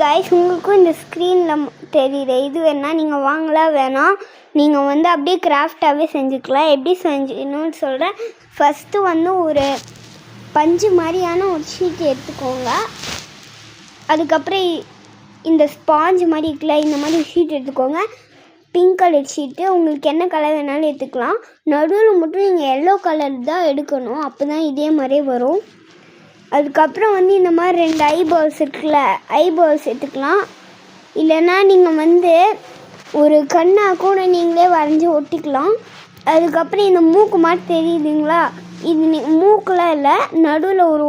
Guys, உங்களுக்கும் இந்த ஸ்க்ரீனில் தெரியுது இது வேணால் நீங்கள் வாங்கலாம், வேணாம் நீங்கள் அப்படியே கிராஃப்டாகவே செஞ்சுக்கலாம். எப்படி செஞ்சுக்கணும்னு சொல்கிறேன். ஃபஸ்ட்டு ஒரு பஞ்சு மாதிரியான ஒரு ஷீட் எடுத்துக்கோங்க. அதுக்கப்புறம் இந்த ஸ்பாஞ்சு மாதிரி இருக்குல்ல, இந்த மாதிரி ஷீட் எடுத்துக்கோங்க. பிங்க் கலர் ஷீட்டு, உங்களுக்கு என்ன கலர் வேணாலும் எடுத்துக்கலாம். நடுவில் மட்டும் நீங்கள் எல்லோ கலர் தான் எடுக்கணும், அப்போ தான் இதே மாதிரியே வரும். அதுக்கப்புறம் இந்த மாதிரி 2 ஐபால்ஸ் இருக்குல்ல, ஐபால்ஸ் எடுத்துக்கலாம். இல்லைன்னா நீங்கள் ஒரு கண்ணாக கூட நீங்களே வரைஞ்சி ஒட்டிக்கலாம். அதுக்கப்புறம் இந்த மூக்கு மாதிரி தெரியுதுங்களா, இது மூக்கெலாம் இல்லை, நடுவில் ஒரு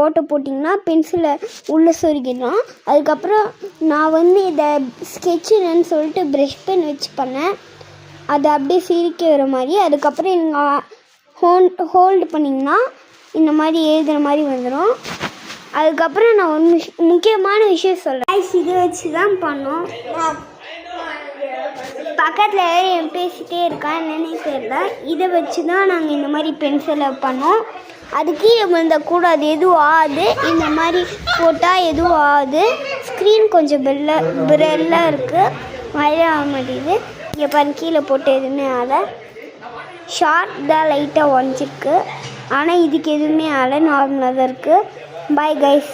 ஓட்டை போட்டிங்கன்னா பென்சிலை உள்ளே சொருகிடலாம். அதுக்கப்புறம் நான் இதை ஸ்கெட்சுன்னு சொல்லிட்டு ப்ரெஷ் பென் வச்சு பண்ணேன், அதை அப்படியே சிரிக்க வர மாதிரி. அதுக்கப்புறம் நீங்கள் ஹோல்டு பண்ணிங்கன்னா இந்த மாதிரி எழுதுகிற மாதிரி வந்துடும். அதுக்கப்புறம் நான் முக்கியமான விஷயம் சொல்கிறேன். இதை வச்சு தான் பண்ணோம். பக்கத்தில் பேசிகிட்டே இருக்கா என்னன்னே தெரியல. இதை வச்சு தான் நாங்கள் இந்த மாதிரி பென்சிலை பண்ணோம். அது கீழே விழுந்தக்கூடாது, எதுவும் ஆகுது. இந்த மாதிரி போட்டால் எதுவும் ஆகுது. ஸ்க்ரீன் கொஞ்சம் பிரெல்லாக இருக்குது, மழை ஆக மாட்டேங்குது. இங்கே பாருங்க, கீழே போட்டு எதுவுமே ஆகலை. ஷார்ட் தான் லைட்டாக உடஞ்சிருக்கு, ஆனால் இதுக்கு எதுவுமே ஆகலை, நார்மலாக தான் இருக்குது. Bye guys.